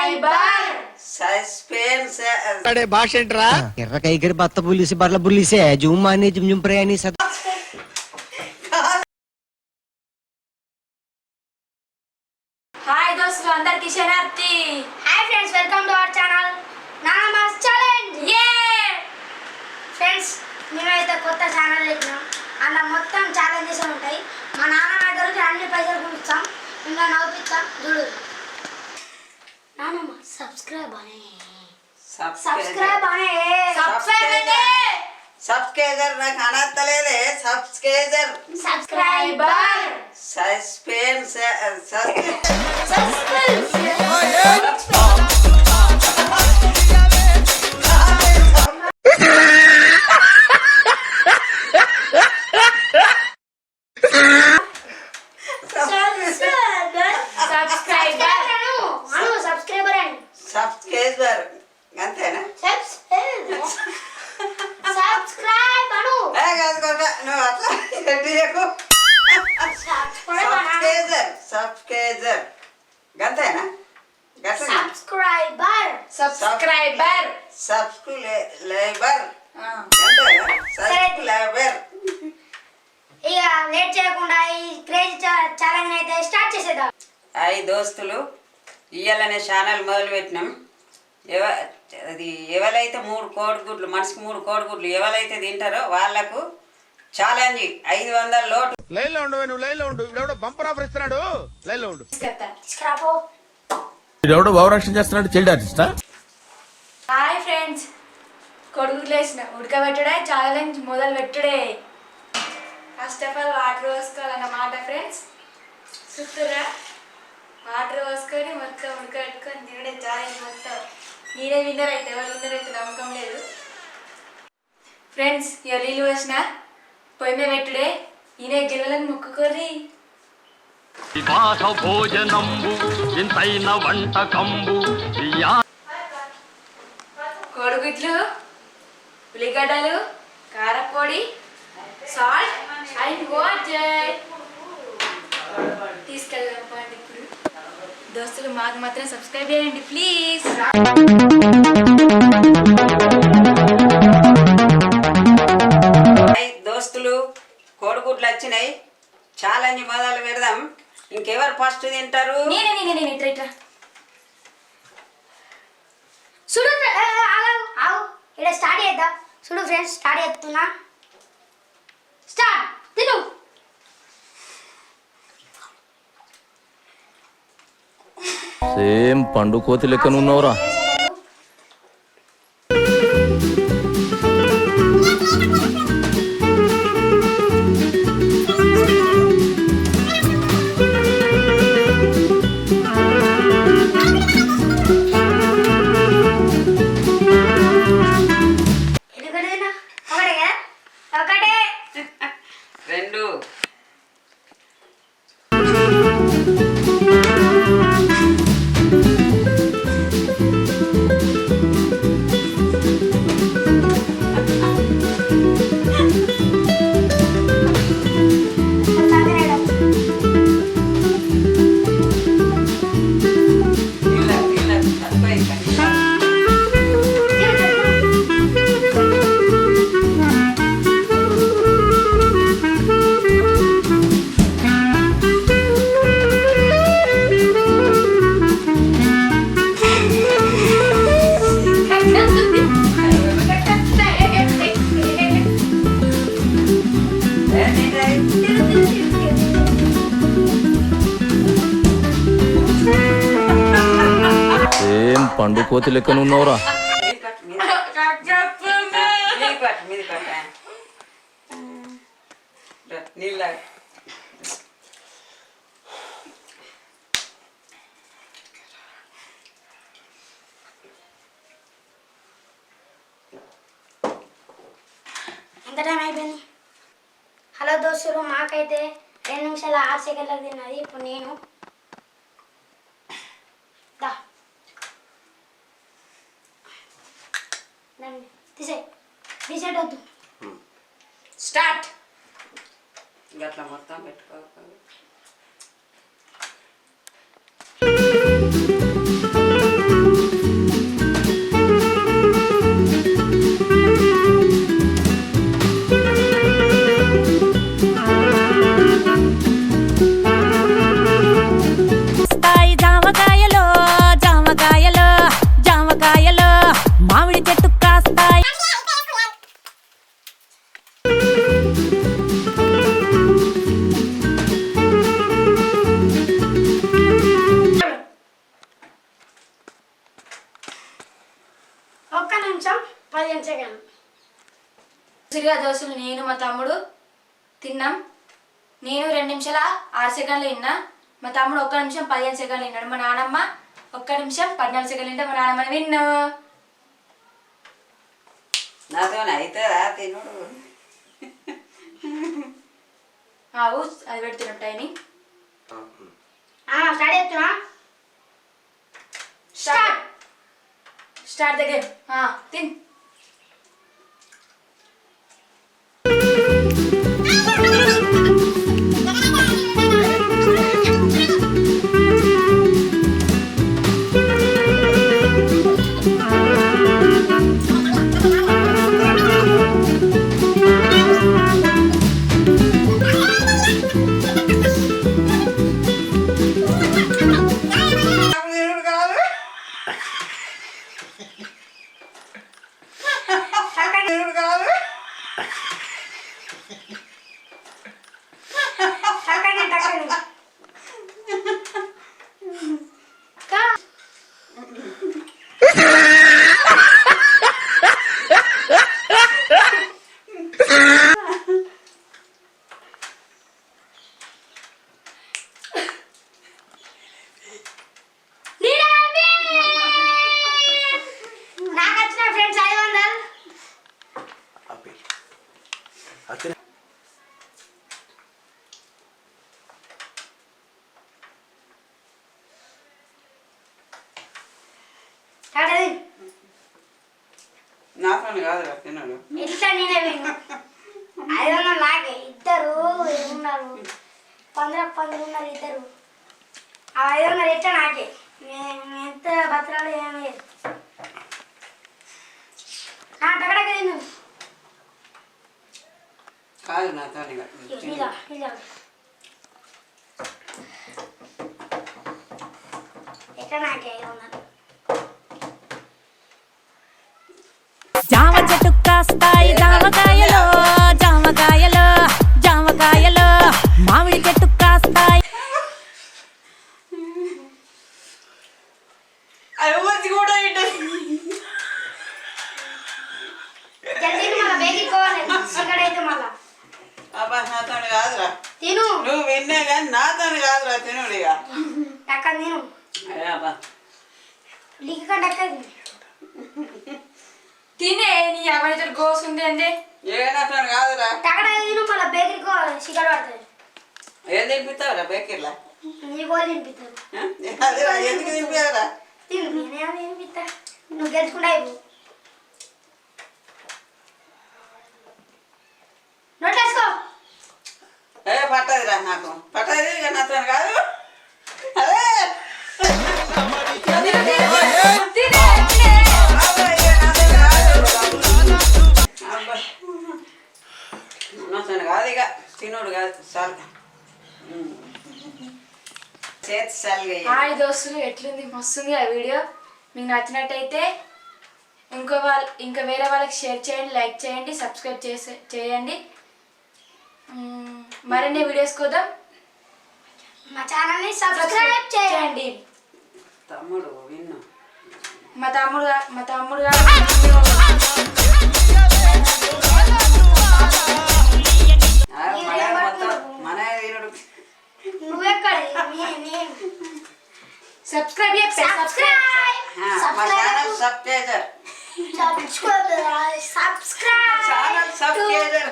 Subscriber suspense అడే భాష ఏంట్రా ఎర్ర కైకరి బత్త పులిసి బర్ల పులిసే జూమ్ మాని జుమ్ జుమ్ ప్రయాణి సదా హాయ్ దోస్తులు అందరికి శనార్థి. Hi friends, welcome to our channel నానా మాస్ ఛాలెంజ్. ఫ్రెండ్స్, మేమైతే కొత్త ఛానల్ పెట్టినాం. అలా మొత్తం ఛాలెంజెస్ ఉంటాయి. మా నాన్న దగ్గరికి అన్ని పైసలు పంపిస్తాం, ఇంకా నవ్వుపిస్తాం. చూడు నానమ్మ, సబ్స్క్రైబ్ అనే సబ్స్క్రైబర్ నాకు అనత్తలేదే. సబ్స్క్రైబర్ సస్పెన్స్ సబ్స్క్రైబర్ అంతేనా? నువ్వు అట్లా సబ్స్క్రైబర్ అంతేనా? Subscriber subscriber subscriber. ఇక లేట్ చేయకుండా ఈ క్రేజీ ఛాలెంజ్ అయితే స్టార్ట్ చేసేద్దాం. హాయ్ దోస్తులు, ఇయ్యాలనే ఛానల్ మొదలు పెట్టినాం. అది ఎవరైతే 3 కోడిగుడ్లు, మనిషికి 3 కోడిగుడ్లు ఎవరైతే తింటారో వాళ్ళకు ఛాలెంజ్ 500 లోటు. లైన్ లో ఉండు, నువ్వు లైన్ లో ఉండు. ఎవడో బంపర్ ఆఫర్ ఇస్తున్నాడు, లైన్ లో ఉండు. ఎవడో భావరక్షణ చేస్తున్నాడు, చైల్డ్ ఆర్టిస్టా? హాయ్ ఫ్రెండ్స్, కొడుకులు వేసిన ఉడకబెట్టుడే ఛాలెంజ్ మొదలు పెట్టుడే. ఫస్ట్ ఆఫ్ ఆల్ వాటర్ పోసుకోవాలన్నమాట ఫ్రెండ్స్. చూస్తురా, వాటర్ పోసుకొని మొత్తం ఉడకబెట్టుకొని తినడే ఛాలెంజ్ మొత్తం. నేనే విన్నర్ అయితే, ఎవరు విన్నర్ అయితే నమ్మకం లేదు ఫ్రెండ్స్. ఇక నీళ్ళు పోసిన పొయ్యి మీద పెట్టుడే. ఈయన గెలవాలని మొక్కుకోర్రి. కోడిగుడ్లు, ఉల్లిగడ్డలు, కారపొడి, సాల్ట్ అండ్ వాటర్ తీసుకెళ్దాం పండి. ఇప్పుడు దోస్తులు మాకు మాత్రం సబ్స్క్రైబ్ చేయండి ప్లీజ్. దోస్తులు, కోడిగుడ్లు వచ్చినాయి. ఛాలెంజ్ మొదలు పెడదాం. ఇంకెవరు ఫస్ట్ తింటారు? నేనే ఇట్లా చూడు, ఆగు, ఇక్కడ స్టార్ట్ చేద్దాం. చూడు ఫ్రెండ్స్, స్టార్ట్ చేస్తున్నా. స్టార్ట్. తిను. సేమ్ పండు కోతి లెక్కనున్నావురా. రెండు. సేమ్ పండు కోతి లెక్కనున్నావురా. నీళ్ళ ఎంత టైం అయిపోయింది? హలో దోస్తులు, మాకైతే 2 నిమిషాల 6 సెకండ్లకు తిన్నది. ఇప్పుడు నేను తీసేటద్దు. స్టార్ట్. గట్లా మొత్తం పెట్టుకోవాలి. సెకండ్. సిరిగా దోశలు నేను మా తమ్ముడు తిన్నాం. నేను 2 నిమిషాల 6 సెకండ్లు తిన్నా, మా తమ్ముడు 1 నిమిషం 15 సెకండ్లు తిన్నాడు, మా నాన్నమ్మ 1 నిమిషం 14 సెకండ్లు తింటే మా నాన్నమ్మ విన్ను. నాతో అవుతుందా తినుడు? ఆవు అది పెడుతున్నాం టైమింగ్. స్టార్ట్ చేస్తున్నా. Start the game. తిన్. నాకు వచ్చిన ఫ్రెండ్స్ 500. నాతో కాదురా తిన్నాడు. ఇట్లా నేనే విన్నా. 500 నాకే. ఇద్దరు ఉన్నారు, 15 ఉన్నారు ఇద్దరు. ఆ 500 ఎట్లా నాకే. నేను ఎంత బతరాలు ఏమి లేదు. టగడక తిను. కాదు నాతో ఇలా ఇలా ఎట్లా నాకే 500. జామ చెట్టు కాస్తాయి జామకాయలు, జామకాయలు, జామకాయలు, మామిడి చెట్టు కాస్తాయి. ఎవరిది కూడా జల్దీ మళ్ళీ బేగిపోవాలి. ఇక్కడైతే మళ్ళా అబ్బా నాతో కాదురా. తిను. నువ్వు విన్నే కానీ నాతో కాదురా తినుడు ఇక. టక్క తిను. అబ్బా లీక్ టక్క తిను. తినే నీ ఎవరితో గోస్ ఉంది అంటే ఏ నాతో కాదురా. టక్కడ తిను మళ్ళీ బేకరీకో సిగరెట్ పడుతుంది. ఏం తినిపిస్తావురా బేకర్లా? నీ గోలు తినిపిస్తారు. అదే ఎందుకు తినిపించారా? తిను. నేనేమో తినిపిస్తా. నువ్వు గెలుచుకుంటా అయిపో. నోట్లేసుకో. ఏ పట్టదురా నాకు పట్టదు ఇక నాతో కాదు. అదే నాతో కాదు ఇక తినోడు కాదు చాలు. చేతి చల్లి. హాయ్ దోస్తులు, ఎట్లుంది? మస్తుంది ఆ వీడియో. మీకు నచ్చినట్టయితే ఇంకా వేరే వాళ్ళకి షేర్ చేయండి, లైక్ చేయండి, సబ్స్క్రైబ్ చేయండి. మరిన్ని వీడియోస్ కోసం మా ఛానల్ని సబ్స్క్రైబ్ చేయండి. తమ్ముడు విన్ను. మా తమ్ముడు మన తినడు. నువ్వెక్కడ? సబ్స్క్రైబ్ సబ్స్క్రైబ్ మా channel subscriber. Channel subscriber.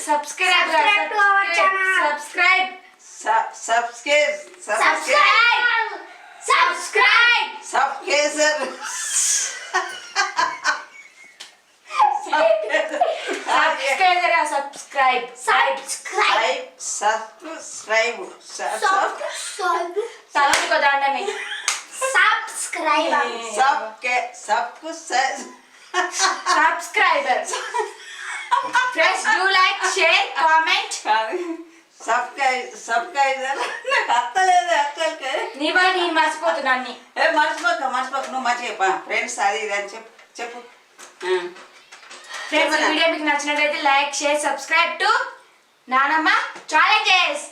Subscribe to our channel. Subscribe subscribe తలకి దండమే. Subscriber. Friends, do like, share, comment. Subscriber నాకు అత్తలేదు యాక్చువల్గా. నీ వల్ల నేను మర్చిపోతున్నా అన్ని. మర్చిపోక నువ్వు మర్చిపో ఫ్రెండ్స్ అది ఇది అని చెప్పు. ఫ్రెండ్స్, ఈ వీడియో మీకు నచ్చినట్లయితే లైక్, షేర్, సబ్స్క్రైబ్ టు నానమ్మ ఛాలెంజెస్.